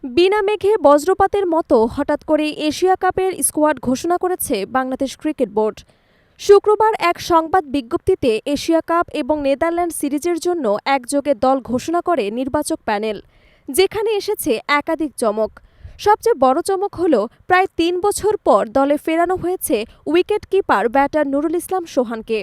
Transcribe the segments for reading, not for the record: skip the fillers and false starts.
বিনা মেঘে বজ্রপাতের মতো হঠাৎ করে এশিয়া কাপের স্কোয়াড ঘোষণা করেছে বাংলাদেশ ক্রিকেট বোর্ড। শুক্রবার এক সংবাদ বিজ্ঞপ্তিতে এশিয়া কাপ এবং নেদারল্যান্ড সিরিজের জন্য একযোগে দল ঘোষণা করে নির্বাচক প্যানেল, যেখানে এসেছে একাধিক চমক। সবচেয়ে বড় চমক হল প্রায় ৩ বছর পর দলে ফেরানো হয়েছে wicket keeper batter Nurul Islam সোহানকে।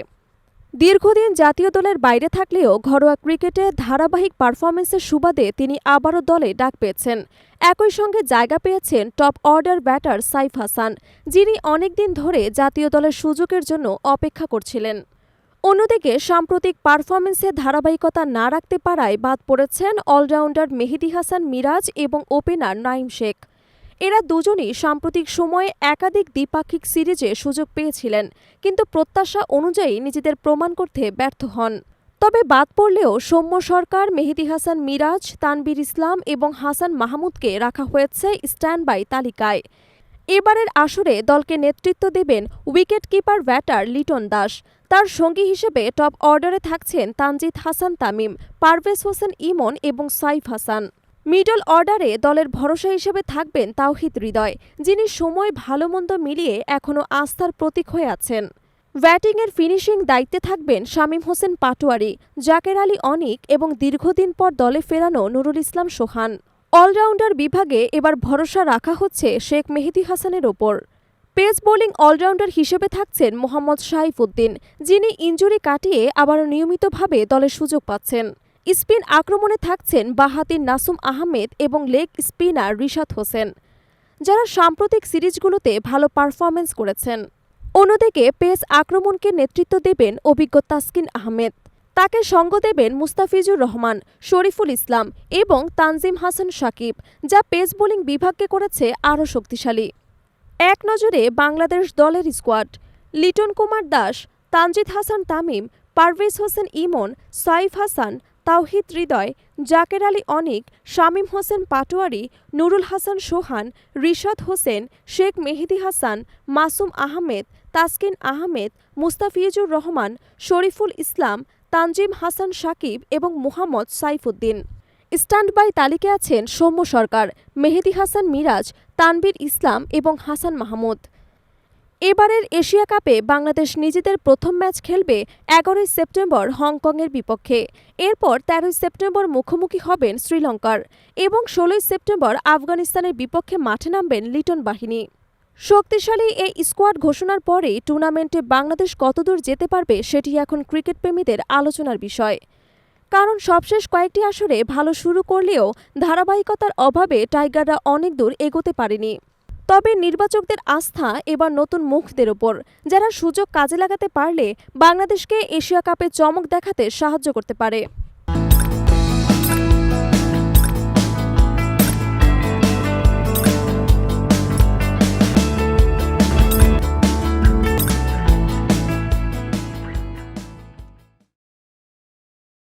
দীর্ঘদিন জাতীয় দলের বাইরে থাকলেও ঘরোয়া ক্রিকেটে ধারাবাহিক পারফরমেন্সের সুবাদে তিনি আবারও দলে ডাক পেয়েছেন। একই সঙ্গে জায়গা পেয়েছেন top order batter Saif Hasan, যিনি অনেকদিন ধরে জাতীয় দলের সুযোগের জন্য অপেক্ষা করছিলেন। অন্যদিকে সাম্প্রতিক পারফরমেন্সে ধারাবাহিকতা না রাখতে পারায় বাদ পড়েছেন অলরাউন্ডার মেহেদী হাসান মিরাজ এবং ওপেনার নাঈম শেখ। এরা দুজনই সাম্প্রতিক সময়ে একাধিক দ্বিপাক্ষিক সিরিজে সুযোগ পেয়েছিলেন, কিন্তু প্রত্যাশা অনুযায়ী নিজেদের প্রমাণ করতে ব্যর্থ হন। তবে বাদ পড়লেও সৌম্য সরকার, মেহেদী হাসান মিরাজ, তানভীর ইসলাম এবং হাসান মাহমুদকে রাখা হয়েছে স্ট্যান্ড বাই তালিকায়। এবারের আসরে দলকে নেতৃত্ব দেবেন wicket keeper batter Liton Das. তার সঙ্গী হিসেবে টপ অর্ডারে থাকছেন তানজিদ হাসান তামিম, পারভেজ হোসেন ইমন এবং সাইফ হাসান। মিডল অর্ডারে দলের ভরসা হিসেবে থাকবেন তাওহিদ হৃদয়, যিনি সময় ভালো মন্দ মিলিয়ে এখনও আস্থার প্রতীক হয়ে আছেন। ব্যাটিংয়ের ফিনিশিং দায়িত্বে থাকবেন শামীম হোসেন পাটোয়ারি, জাকের আলী অনিক এবং দীর্ঘদিন পর দলে ফেরানো নুরুল ইসলাম সোহান। অলরাউন্ডার বিভাগে এবার ভরসা রাখা হচ্ছে শেখ মেহেদী হাসানের ওপর। পেস বোলিং অলরাউন্ডার হিসেবে থাকছেন মোহাম্মদ সাইফুদ্দিন, যিনি ইনজুরি কাটিয়ে আবারও নিয়মিতভাবে দলের সুযোগ পাচ্ছেন। স্পিন আক্রমণে থাকছেন বাঁহাতি নাসুম আহমেদ এবং লেগ স্পিনার রিশাদ হোসেন, যারা সাম্প্রতিক সিরিজগুলোতে ভালো পারফরম্যান্স করেছেন। অন্যদিকে পেস আক্রমণকে নেতৃত্ব দেবেন অভিজ্ঞ তাসকিন আহমেদ। তাকে সঙ্গ দেবেন মুস্তাফিজুর রহমান, শরীফুল ইসলাম এবং তানজিম হাসান সাকিব, যা পেস বোলিং বিভাগকে করেছে আরও শক্তিশালী। এক নজরে বাংলাদেশ দলের স্কোয়াড: লিটন কুমার দাস, তানজিদ হাসান তামিম, পারভেজ হোসেন ইমন, সাইফ হাসান, তাওহিদ হৃদয়, জাকের আলী অনিক, শামীম হোসেন পাটোয়ারি, নুরুল হাসান সোহান, রিশাদ হোসেন, শেখ মেহেদী হাসান, মাসুম আহমেদ, তাসকিন আহমেদ, মুস্তাফিজুর রহমান, শরীফুল ইসলাম, তানজিম হাসান সাকিব এবং মুহাম্মদ সাইফুদ্দিন। স্ট্যান্ড বাই তালিকায় আছেন সৌম্য সরকার, মেহেদী হাসান মিরাজ, তানভীর ইসলাম এবং হাসান মাহমুদ। এবারের এশিয়া কাপে বাংলাদেশ নিজেদের প্রথম ম্যাচ খেলবে ১১ সেপ্টেম্বর হংকংয়ের বিপক্ষে। এরপর ১৩ সেপ্টেম্বর মুখোমুখি হবেন শ্রীলঙ্কার এবং ১৬ সেপ্টেম্বর আফগানিস্তানের বিপক্ষে মাঠে নামবেন লিটন বাহিনী। শক্তিশালী এই স্কোয়াড ঘোষণার পরেই টুর্নামেন্টে বাংলাদেশ কতদূর যেতে পারবে সেটি এখন ক্রিকেট প্রেমীদের আলোচনার বিষয়। কারণ সবশেষ কয়েকটি আসরে ভালো শুরু করলেও ধারাবাহিকতার অভাবে টাইগাররা অনেক দূর এগোতে পারেনি। তবে নির্বাচকদের আস্থা এবার নতুন মুখদের ওপর, যারা সুযোগ কাজে লাগাতে পারলে বাংলাদেশকে এশিয়া কাপে চমক দেখাতে সাহায্য করতে পারে।